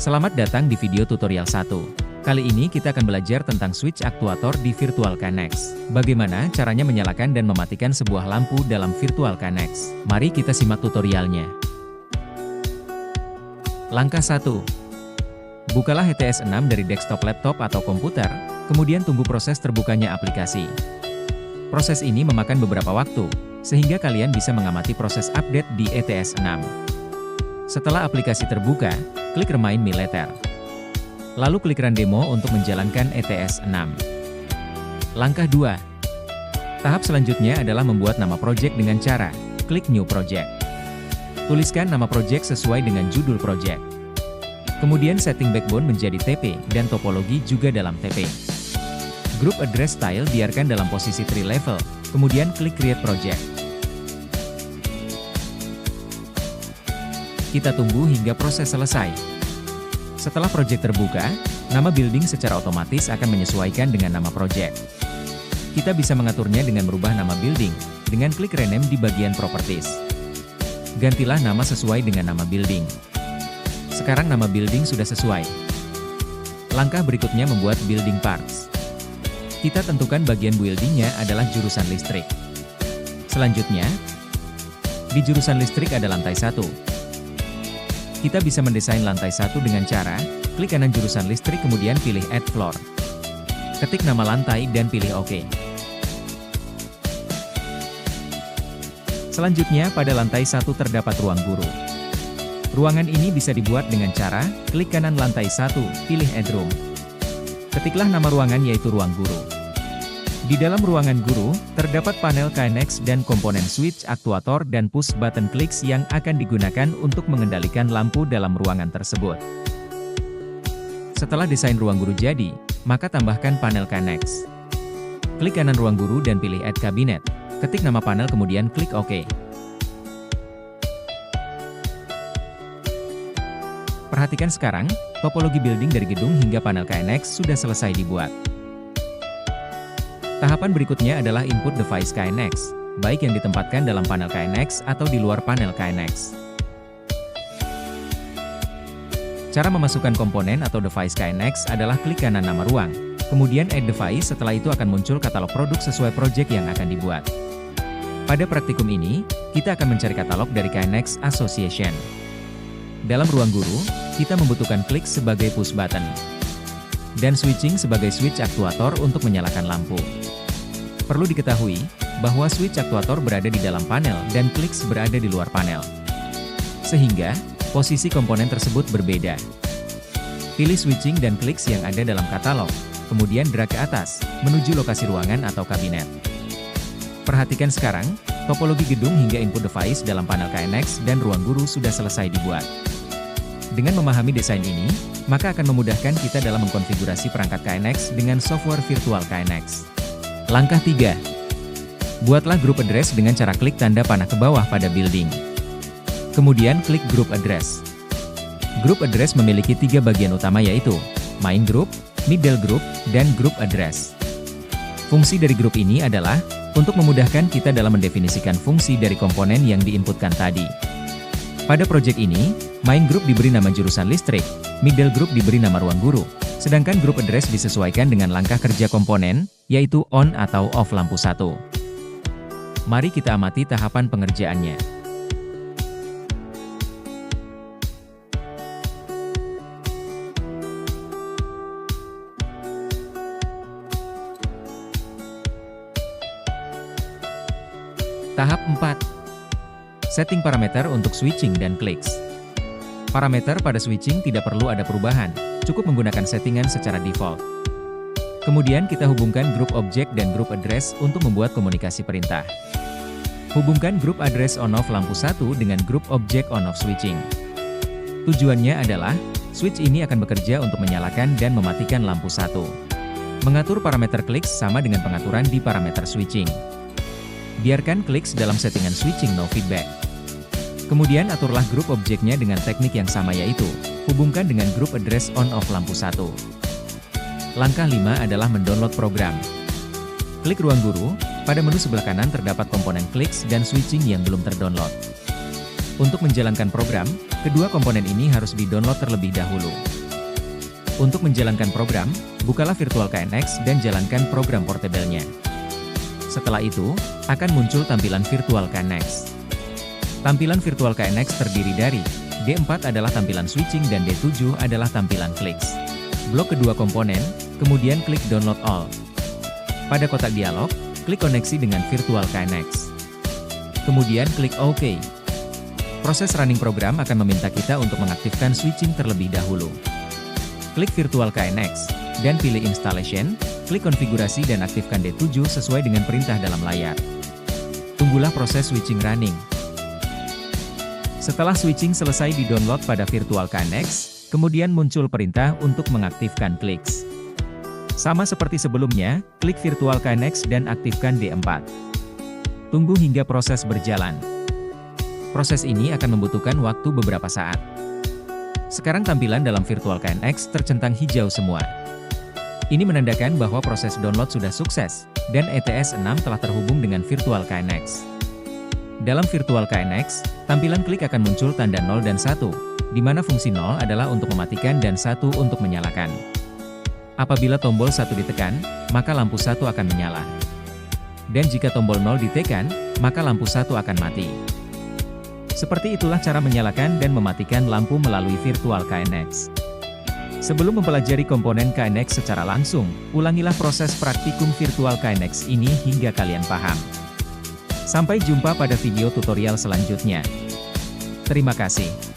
Selamat datang di video tutorial 1. Kali ini kita akan belajar tentang switch aktuator di Virtual KNX. Bagaimana caranya menyalakan dan mematikan sebuah lampu dalam Virtual KNX. Mari kita simak tutorialnya. Langkah 1. Bukalah HTS 6 dari desktop laptop atau komputer, kemudian tunggu proses terbukanya aplikasi. Proses ini memakan beberapa waktu, sehingga kalian bisa mengamati proses update di ETS 6. Setelah aplikasi terbuka, klik Remain Me Later. Lalu klik Run Demo untuk menjalankan ETS 6. Langkah 2. Tahap selanjutnya adalah membuat nama project dengan cara klik New Project. Tuliskan nama project sesuai dengan judul project. Kemudian setting backbone menjadi TP dan topologi juga dalam TP. Group address style biarkan dalam posisi 3 level, kemudian klik Create Project. Kita tunggu hingga proses selesai. Setelah project terbuka, nama building secara otomatis akan menyesuaikan dengan nama project. Kita bisa mengaturnya dengan merubah nama building, dengan klik Rename di bagian Properties. Gantilah nama sesuai dengan nama building. Sekarang nama building sudah sesuai. Langkah berikutnya membuat building parts. Kita tentukan bagian buildingnya adalah jurusan listrik. Selanjutnya, di jurusan listrik ada lantai 1. Kita bisa mendesain lantai 1 dengan cara, klik kanan jurusan listrik kemudian pilih Add Floor. Ketik nama lantai dan pilih OK. Selanjutnya pada lantai 1 terdapat ruang guru. Ruangan ini bisa dibuat dengan cara, klik kanan lantai 1, pilih Add Room. Ketiklah nama ruangan yaitu ruang guru. Di dalam ruangan guru, terdapat panel KNX dan komponen switch aktuator dan push button clicks yang akan digunakan untuk mengendalikan lampu dalam ruangan tersebut. Setelah desain ruang guru jadi, maka tambahkan panel KNX. Klik kanan ruang guru dan pilih Add Cabinet. Ketik nama panel kemudian klik OK. Perhatikan sekarang, topologi building dari gedung hingga panel KNX sudah selesai dibuat. Tahapan berikutnya adalah input device KNX, baik yang ditempatkan dalam panel KNX atau di luar panel KNX. Cara memasukkan komponen atau device KNX adalah klik kanan nama ruang, kemudian Add Device. Setelah itu akan muncul katalog produk sesuai project yang akan dibuat. Pada praktikum ini, kita akan mencari katalog dari KNX Association. Dalam ruang guru, kita membutuhkan klik sebagai push button dan switching sebagai switch aktuator untuk menyalakan lampu. Perlu diketahui, bahwa switch aktuator berada di dalam panel dan clicks berada di luar panel. Sehingga, posisi komponen tersebut berbeda. Pilih switching dan clicks yang ada dalam katalog, kemudian drag ke atas, menuju lokasi ruangan atau kabinet. Perhatikan sekarang, topologi gedung hingga input device dalam panel KNX dan ruang guru sudah selesai dibuat. Dengan memahami desain ini, maka akan memudahkan kita dalam mengkonfigurasi perangkat KNX dengan software Virtual KNX. Langkah 3. Buatlah group address dengan cara klik tanda panah ke bawah pada building. Kemudian klik group address. Group address memiliki 3 bagian utama yaitu main group, middle group, dan group address. Fungsi dari grup ini adalah untuk memudahkan kita dalam mendefinisikan fungsi dari komponen yang diinputkan tadi. Pada project ini, main group diberi nama jurusan listrik, middle group diberi nama ruang guru, sedangkan group address disesuaikan dengan langkah kerja komponen, yaitu on atau off lampu 1. Mari kita amati tahapan pengerjaannya. Tahap 4. Setting parameter untuk switching dan clicks. Parameter pada switching tidak perlu ada perubahan, cukup menggunakan settingan secara default. Kemudian kita hubungkan grup objek dan grup address untuk membuat komunikasi perintah. Hubungkan grup address on-off lampu 1 dengan grup objek on-off switching. Tujuannya adalah, switch ini akan bekerja untuk menyalakan dan mematikan lampu 1. Mengatur parameter clicks sama dengan pengaturan di parameter switching. Biarkan clicks dalam settingan switching no feedback. Kemudian aturlah grup objeknya dengan teknik yang sama yaitu, hubungkan dengan grup address on-off lampu 1. Langkah 5 adalah mendownload program. Klik ruang guru, pada menu sebelah kanan terdapat komponen clicks dan switching yang belum terdownload. Untuk menjalankan program, Kedua komponen ini harus di-download terlebih dahulu. Untuk menjalankan program, bukalah Virtual KNX dan jalankan program portable-nya. Setelah itu, akan muncul tampilan Virtual KNX. Tampilan Virtual KNX terdiri dari D4 adalah tampilan switching dan D7 adalah tampilan clicks. Blok kedua komponen, kemudian klik Download All. Pada kotak dialog, klik koneksi dengan Virtual KNX. Kemudian klik OK. Proses running program akan meminta kita untuk mengaktifkan switching terlebih dahulu. Klik Virtual KNX, dan pilih Installation, klik konfigurasi dan aktifkan D7 sesuai dengan perintah dalam layar. Tunggulah proses switching running. Setelah switching selesai di-download pada Virtual KNX, kemudian muncul perintah untuk mengaktifkan clicks. Sama seperti sebelumnya, klik Virtual KNX dan aktifkan D4. Tunggu hingga proses berjalan. Proses ini akan membutuhkan waktu beberapa saat. Sekarang tampilan dalam Virtual KNX tercentang hijau semua. Ini menandakan bahwa proses download sudah sukses, dan ETS 6 telah terhubung dengan Virtual KNX. Dalam Virtual KNX, tampilan klik akan muncul tanda 0 dan 1, di mana fungsi 0 adalah untuk mematikan dan 1 untuk menyalakan. Apabila tombol 1 ditekan, maka lampu 1 akan menyala. Dan jika tombol 0 ditekan, maka lampu 1 akan mati. Seperti itulah cara menyalakan dan mematikan lampu melalui Virtual KNX. Sebelum mempelajari komponen KNX secara langsung, ulangilah proses praktikum Virtual KNX ini hingga kalian paham. Sampai jumpa pada video tutorial selanjutnya. Terima kasih.